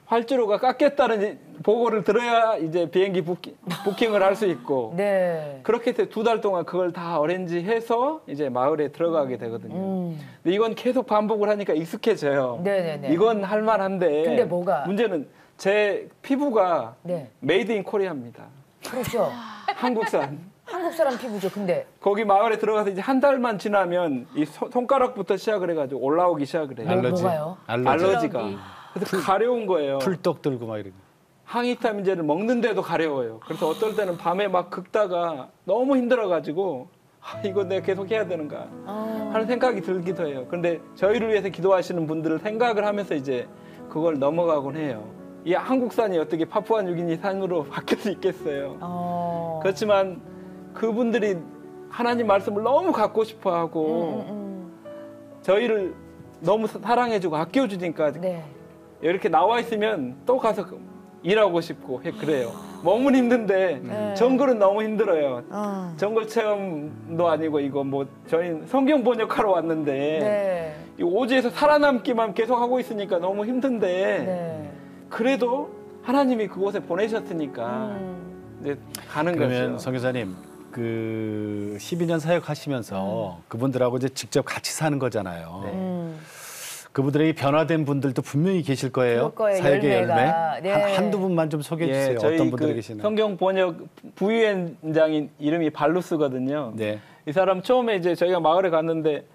활주로가 깎였다는 보고를 들어야 이제 비행기 부킹을 할 수 있고 네. 그렇게 해서 2달 동안 그걸 다 어레인지해서 이제 마을에 들어가게 되거든요. 근데 이건 계속 반복을 하니까 익숙해져요. 네네네. 이건 할만한데 근데 뭐가? 문제는 제 피부가 네. 메이드 인 코리아입니다. 그렇죠. 한국산. 한국 사람 피부죠. 근데 거기 마을에 들어가서 이제 한 달만 지나면 이 손가락부터 시작을 해가지고 올라오기 시작을 해요. 뭐가요? 알러지가. 그래서 가려운 거예요. 풀떡 들고 막 이러고. 항히타민제를 먹는데도 가려워요. 그래서 어떨 때는 밤에 막 긁다가 너무 힘들어가지고 이거 내가 계속 해야 되는가 하는 생각이 들기도 해요. 그런데 저희를 위해서 기도하시는 분들을 생각을 하면서 이제 그걸 넘어가곤 해요. 이 한국산이 어떻게 파푸아뉴기니 산으로 바뀔 수 있겠어요. 그렇지만 그분들이 하나님 말씀을 너무 갖고 싶어하고 저희를 너무 사랑해주고 아껴주니까 네. 이렇게 나와 있으면 또 가서 일하고 싶고 그래요. 몸은 힘든데 정글은 너무 힘들어요. 정글 체험도 아니고 이거 뭐 저희 성경 번역하러 왔는데 네. 이 오지에서 살아남기만 계속 하고 있으니까 너무 힘든데 네. 그래도 하나님이 그곳에 보내셨으니까 이제 가는 그러면 거죠. 선교사님 그 12년 사역하시면서 그분들하고 이제 직접 같이 사는 거잖아요. 그분들에게 변화된 분들도 분명히 계실 거예요. 그럴 거예요, 사역의 열매. 열매가. 네. 한두 분만 좀 소개해 주세요. 저희 어떤 분들이 그 계시나. 성경 번역 부위원장인 이름이 발루스거든요. 네. 이 사람 처음에 이제 저희가 마을에 갔는데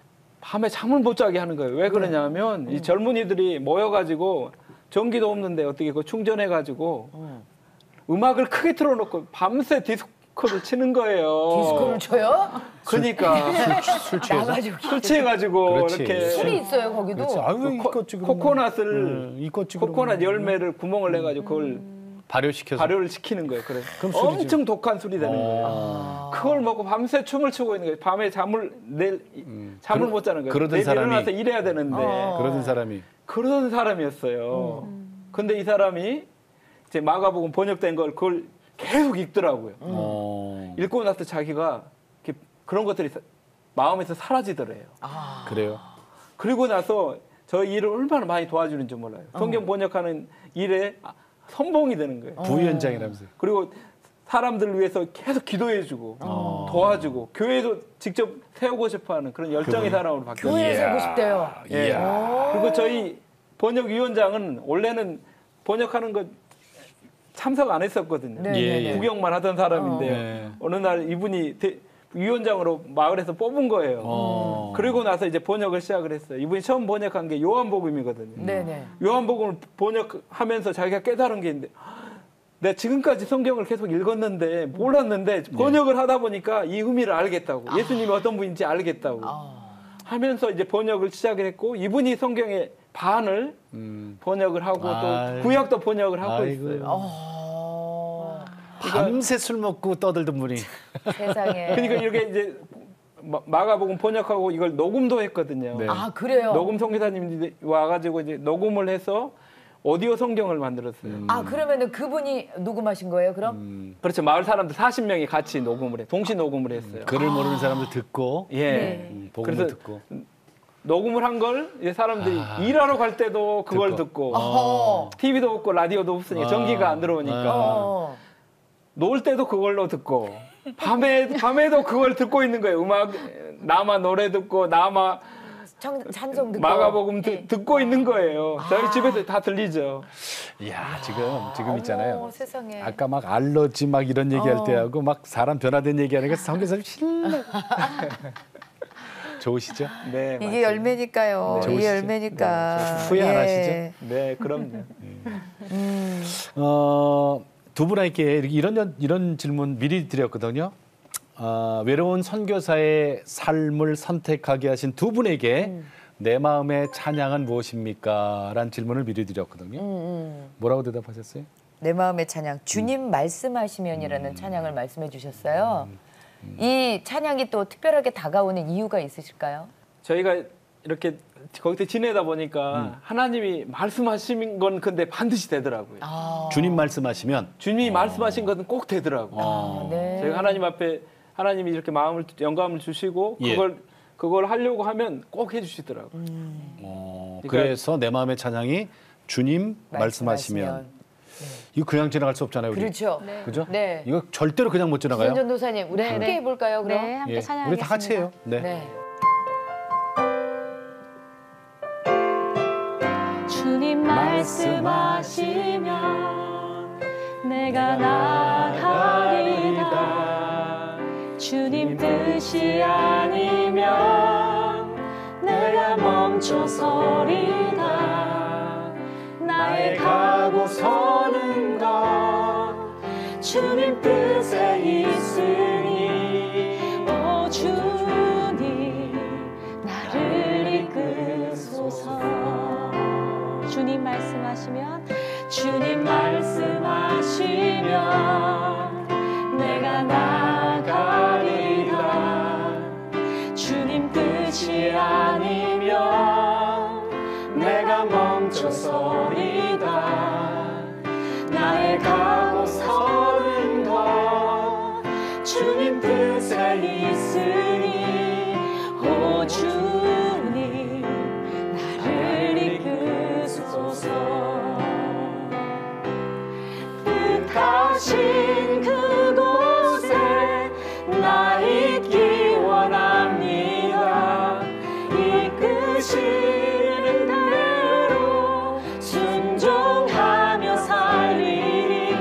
밤에 잠을 못 자게 하는 거예요. 왜 그러냐면 이 젊은이들이 모여가지고 전기도 없는데 어떻게 그 충전해가지고 음악을 크게 틀어놓고 밤새 디스코를 치는 거예요. 디스코를 쳐요? 그러니까 술 취해서. 나가지고. 술 취해가지고 그렇지. 이렇게 술이 있어요, 거기도. 그렇지. 아유, 이뻤지, 그러면. 코코넛을 이뻤지, 코코넛 그러면. 열매를 구멍을 내가지고 그걸 발효시켜서. 발효를 시키는 거예요. 그래서 그럼 술이지. 엄청 독한 술이 되는 거예요. 그걸 먹고 밤새 춤을 추고 있는 거예요. 밤에 잠을 못 자는 거예요. 그러던 내일 사람이. 일어나서 일해야 되는데 그러던 사람이. 그러던 사람이었어요. 근데 이 사람이 이제 마가복음 번역된 걸 그걸 계속 읽더라고요. 읽고 나서 자기가 이렇게 그런 것들이 마음에서 사라지더래요. 그래요? 그리고 나서 저희 일을 얼마나 많이 도와주는지 몰라요. 성경 번역하는 일에 선봉이 되는 거예요. 부위원장이라면서요. 그리고 사람들을 위해서 계속 기도해주고 도와주고 교회도 직접 세우고 싶어하는 그런 열정의 사람으로 바뀌었어요. 교회에 세고 싶대요. 예. 그리고 저희 번역위원장은 원래는 번역하는 거 참석 안 했었거든요. 네, 네, 네. 구경만 하던 사람인데요. 네. 어느 날 이분이 위원장으로 마을에서 뽑은 거예요. 그리고 나서 이제 번역을 시작을 했어요. 이분이 처음 번역한 게 요한복음이거든요. 네네. 요한복음을 번역하면서 자기가 깨달은 게 있는데 내가 지금까지 성경을 계속 읽었는데 몰랐는데 번역을 하다 보니까 이 의미를 알겠다고. 예수님이 어떤 분인지 알겠다고. 하면서 이제 번역을 시작을 했고 이분이 성경의 반을 번역을 하고 또 구약도 번역을 하고 아이고. 있어요. 밤새 술 먹고 떠들던 분이. 세상에. 그러니까 이렇게 이제 마가복음 번역하고 이걸 녹음도 했거든요. 네. 아, 그래요? 녹음 성기사님들이 와가지고 이제 녹음을 해서 오디오 성경을 만들었어요. 아, 그러면은 그분이 녹음하신 거예요, 그럼? 그렇죠. 마을 사람들 40명이 같이 녹음을 동시 녹음을 했어요. 글을 모르는 사람들 듣고. 예. 복음을 그래서 듣고. 녹음을 한 걸 사람들이 일하러 갈 때도 그걸 듣고 TV도 없고 라디오도 없으니까 전기가 안 들어오니까 놀 때도 그걸로 듣고 밤에도 그걸 듣고 있는 거예요. 음악 남아 노래 듣고 남아 찬송 듣고. 마가복음 듣고 있는 거예요. 저희 집에서 다 들리죠. 이야, 지금 있잖아요. 세상에. 아까 막 알러지 막 이런 얘기할 때하고 막 사람 변화된 얘기하니까 선교사님 실례. 좋으시죠? 네, 이게 맞아요. 열매니까요. 네. 이게 열매니까. 네, 후회 안 하시죠? 네, 그럼요. 두 분에게 이런 질문 미리 드렸거든요. 외로운 선교사의 삶을 선택하게 하신 두 분에게 내 마음의 찬양은 무엇입니까? 라는 질문을 미리 드렸거든요. 뭐라고 대답하셨어요? 내 마음의 찬양. 주님 말씀하시면이라는 찬양을 말씀해 주셨어요. 이 찬양이 또 특별하게 다가오는 이유가 있으실까요? 저희가 이렇게 거기서 지내다 보니까 하나님이 말씀하신 건 근데 반드시 되더라고요. 주님 말씀하시면 주님이 말씀하신 것은 꼭 되더라고요. 네. 저희가 하나님 앞에 하나님이 이렇게 영감을 주시고 예. 그걸 하려고 하면 꼭 해주시더라고요. 그래서 내 마음의 찬양이 주님 말씀하시면 이거 그냥 지나갈 수 없잖아요. 우리. 그렇죠. 그죠? 네. 이거 절대로 그냥 못 지나가요. 전도사님, 우리 함께 해볼까요? 그럼? 네, 함께 예. 찬양하겠습니다. 우리 다 같이 해요. 네. 네. 주님 말씀하시면 내가 나가리다. 주님 뜻이 아니면 내가 멈춰서리다. 나의 가고 서는 것 주님 뜻에 있으니 오 주님 나를 이끄소서. 주님 말씀하시면 내가 나가리라. 주님 뜻이 아니면 내가 멈춰서리다. 나의 가고 서는 것 주님 뜻에 있으니 오 주님 나를 이끄소서. 뜻하신 그곳에 나 있기 원합니다. 이끄시는 대로 순종하며 살리니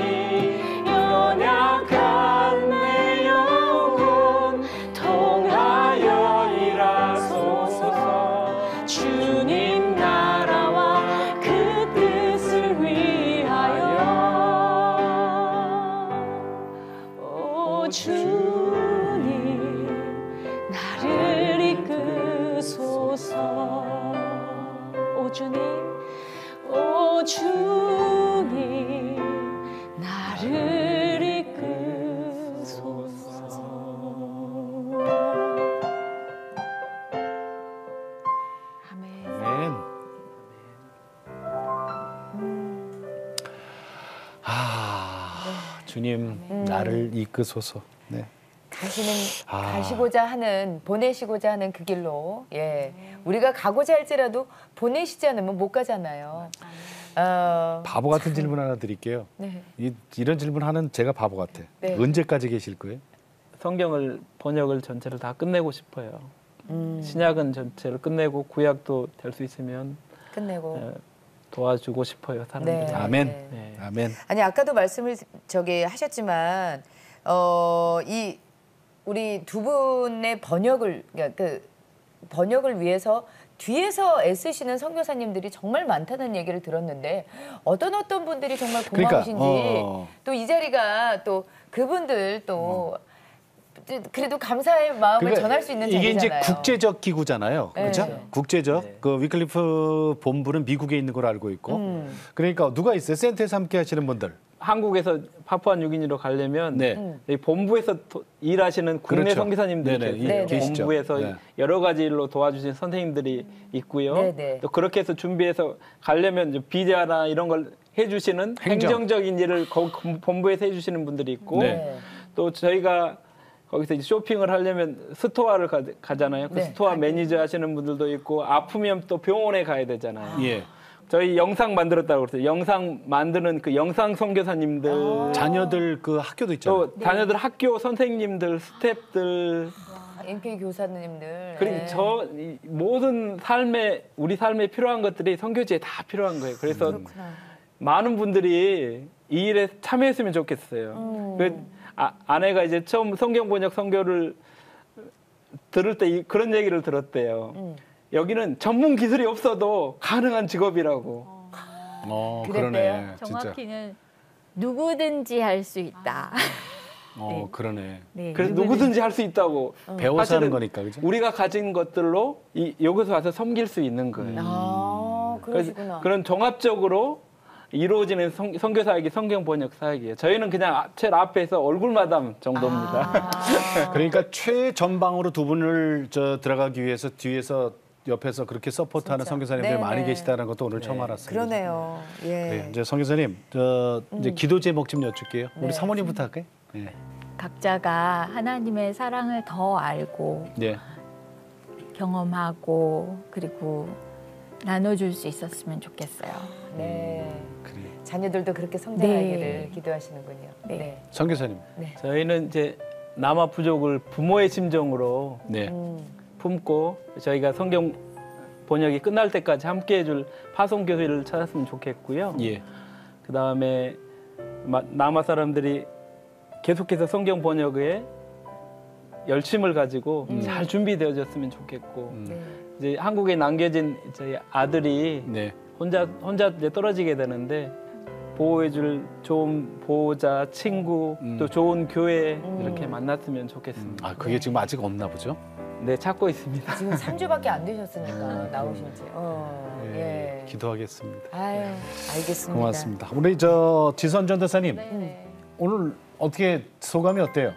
연약한 내 영혼 통하여 일하소서. 주님 나라와 그 뜻을 위하여 오 주님 나를 이끄소서. 오 주님 나를 이끄소서. 아멘. 아멘. 주님 나를 이끄소서. 네. 가시고자 하는, 보내시고자 하는 그 길로, 우리가 가고자 할지라도 보내시지 않으면 못 가잖아요. 바보 같은 질문 하나 드릴게요. 네. 이런 질문 하는 제가 바보 같아. 네. 언제까지 계실 거예요? 성경을 번역을 전체를 다 끝내고 싶어요. 신약은 전체를 끝내고 구약도 될 수 있으면 끝내고. 도와주고 싶어요, 사람들. 네. 아멘. 네. 아멘. 아니, 아까도 말씀을 하셨지만, 이 우리 두 분의 번역을, 그러니까 그 번역을 위해서 뒤에서 애쓰시는 선교사님들이 정말 많다는 얘기를 들었는데 어떤 분들이 정말 고마우신지 또 이 자리가 또 그분들 또 그래도 감사의 마음을 전할 수 있는 이게 자리잖아요. 이제 국제적 기구잖아요. 그렇죠? 네. 국제적. 네. 그 위클리프 본부는 미국에 있는 걸로 알고 있고. 그러니까 누가 있어요? 센터에서 함께 하시는 분들. 한국에서 파푸아뉴기니로 가려면 네. 이 본부에서 일하시는 국내 그렇죠. 선교사님들이 네네. 계세요. 계시죠. 본부에서 네. 여러 가지 일로 도와주신 선생님들이 있고요. 네네. 또 그렇게 해서 준비해서 가려면 이제 비자나 이런 걸 해주시는 행정적인 일을 본부에서 해주시는 분들이 있고 네. 또 저희가 거기서 이제 쇼핑을 하려면 스토어를 가잖아요. 그 네. 스토어 매니저 하시는 분들도 있고 아프면 또 병원에 가야 되잖아요. 예. 저희 영상 만들었다고 그랬어요. 영상 만드는 그 영상 선교사님들, 자녀들 그 학교도 있잖아요. 또 자녀들 학교 선생님들, 스태프들 NK 교사님들. 그리고 이 모든 우리 삶에 필요한 것들이 선교지에 다 필요한 거예요. 그래서 그렇구나. 많은 분들이 이 일에 참여했으면 좋겠어요. 아내가 이제 처음 성경 번역 선교를 들을 때 그런 얘기를 들었대요. 여기는 전문 기술이 없어도 가능한 직업이라고. 그러네. 정확히는 누구든지 할 수 있다. 네. 그러네. 네, 그래서 누구든지 할 수 있다고. 배워서 하는 거니까, 그죠? 우리가 가진 것들로 여기서 와서 섬길 수 있는 거예요. 그러시구나. 그런 종합적으로 이루어지는 선교사역이 성경 번역 사역이에요. 저희는 그냥 제일 앞에서 얼굴마담 정도입니다. 그러니까 최전방으로 두 분을 들어가기 위해서 뒤에서 옆에서 그렇게 서포트하는 선교사님들이 많이 계시다는 것도 오늘 처음 알았어요. 그러네요. 예. 네, 이제 선교사님, 이제 기도 제목 좀 여쭐게요. 우리 사모님부터 할까요? 네. 각자가 하나님의 사랑을 더 알고 경험하고 그리고 나눠줄 수 있었으면 좋겠어요. 네. 그래. 자녀들도 그렇게 성장하기를 기도하시는군요. 네. 선교사님. 네. 저희는 이제 남아 부족을 부모의 심정으로 품고 저희가 성경 번역이 끝날 때까지 함께해 줄 파송교회를 찾았으면 좋겠고요. 그다음에 남아 사람들이 계속해서 성경 번역에 열심을 가지고 잘 준비되어졌으면 좋겠고 이제 한국에 남겨진 저희 아들이 혼자 이제 떨어지게 되는데 보호해줄 좋은 보호자, 친구, 또 좋은 교회 이렇게 만났으면 좋겠습니다. 그게 지금 아직 없나 보죠? 네, 찾고 있습니다. 지금 3주밖에 안 되셨으니까 나오신 지. 기도하겠습니다. 아유, 알겠습니다. 고맙습니다. 우리 지선 전도사님, 오늘 어떻게 소감이 어때요?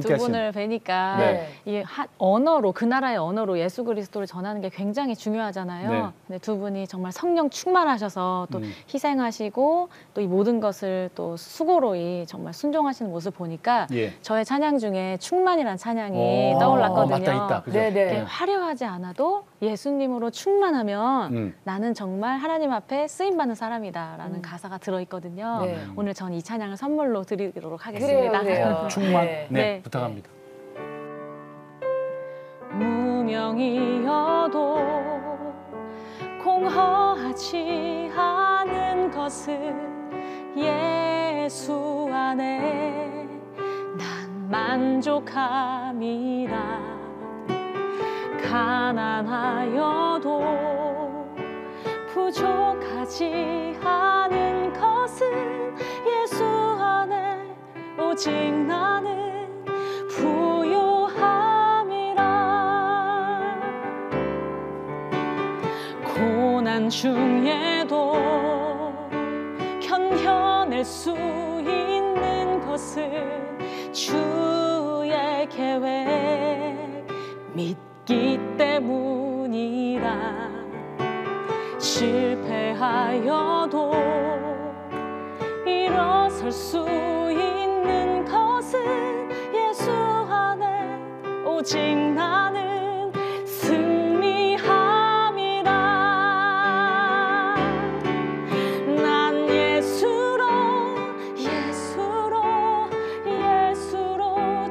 두 분을 뵈니까 이 언어로 그 나라의 언어로 예수 그리스도를 전하는 게 굉장히 중요하잖아요. 근데 두 분이 정말 성령 충만하셔서 또 희생하시고 또 이 모든 것을 또 수고로 정말 순종하시는 모습 보니까 저의 찬양 중에 충만이란 찬양이 떠올랐거든요. 맞다, 있다. 그죠? 화려하지 않아도 예수님으로 충만하면 나는 정말 하나님 앞에 쓰임받는 사람이다라는 가사가 들어있거든요. 오늘 전 이 찬양을 선물로 드리도록 하겠습니다. 그래요. 충만. 부탁합니다. 무명이어도 공허하지 않은 것은 예수 안에 난 만족함이라. 가난하여도 부족하지 않은 것은 예수 안에 오직 나는 부요함이라. 고난 중에도 견뎌낼 수 있는 것은 주의 계획 믿기 때문이라. 실패하여도 일어설 수 있는 것은 예수 안에 오직 나는 승리함이라. 난 예수로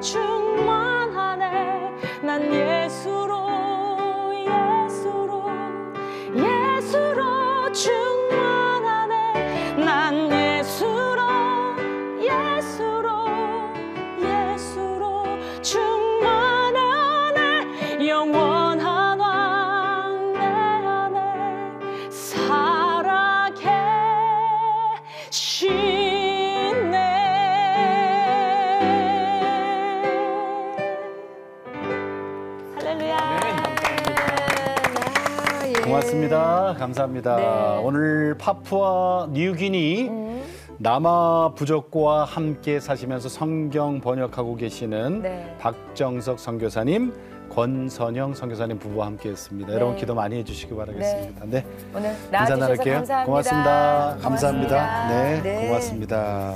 충만하네. 난 예수로 충만하네. 난 예수로 충만하네. 영원한 왕 내 안에 살아계시네. 할렐루야. 고맙습니다. 감사합니다. 오늘 파푸아 뉴기니 남아 부족과 함께 사시면서 성경 번역하고 계시는 박정석 선교사님, 권선영 선교사님 부부와 함께했습니다. 여러분 기도 많이 해주시기 바라겠습니다. 오늘 인사 나와주셔서 나눌게요. 감사합니다. 고맙습니다. 감사합니다. 고맙습니다.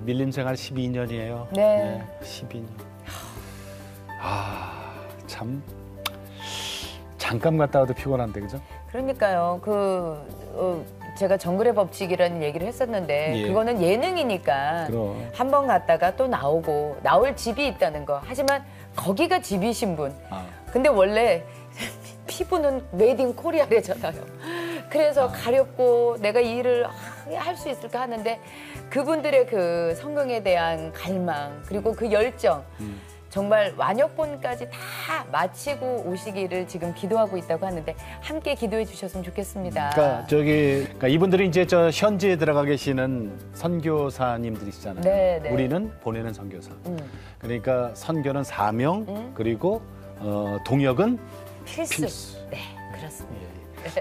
밀림 생활 12년이에요. 12년. 참 잠깐 갔다 와도 피곤한데, 그죠? 그러니까요. 제가 정글의 법칙이라는 얘기를 했었는데 예. 그거는 예능이니까 그럼. 한 번 갔다가 또 나오고 나올 집이 있다는 거. 하지만 거기가 집이신 분. 아. 근데 원래 피부는 메이드 인 코리아래잖아요. 그래서 가렵고 내가 이 일을 할 수 있을까 하는데 그분들의 그 성경에 대한 갈망 그리고 그 열정 정말 완역본까지 다 마치고 오시기를 지금 기도하고 있다고 하는데 함께 기도해 주셨으면 좋겠습니다. 그러니까 이분들이 이제 저 현지에 들어가 계시는 선교사님들이시잖아요. 네, 네. 우리는 보내는 선교사. 그러니까 선교는 사명 그리고 동역은 필수. 네, 그렇습니다.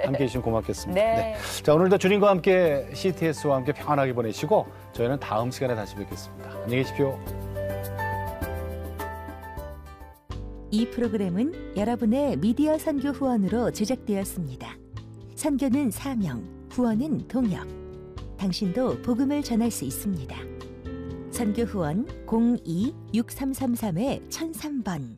함께해 주시면 고맙겠습니다. 네. 자, 오늘도 주님과 함께 CTS와 함께 평안하게 보내시고 저희는 다음 시간에 다시 뵙겠습니다. 안녕히 계십시오. 이 프로그램은 여러분의 미디어 선교 후원으로 제작되었습니다. 선교는 사명, 후원은 동역. 당신도 복음을 전할 수 있습니다. 선교 후원 02-6333-1003번